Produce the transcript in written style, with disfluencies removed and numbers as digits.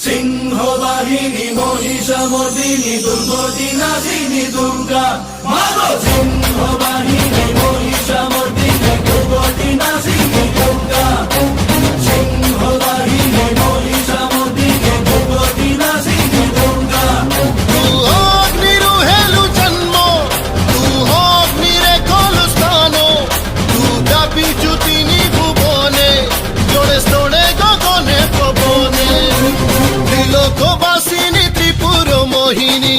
সিংহবাহিনী মহিষামর্দিনী দুর্গতি নাশিনী দুর্গা মাগো সিংহবাহিনী মহিষামর্দিনী দুর্গতি নাশিনী দুর্গা সিংহবাহিনী মহিষামর্দিনী দুর্গতি নাশিনী দুর্গা তু অগ্নিরু হেলু জন্ম তু অগ্নিরে খলু স্থান তু ব্যাপিছু তিনি ভুবনে জোড়ে স্তোড়ে গগনে পবনে ত্রিলোকবাসিনী ত্রিপুর মোহিনী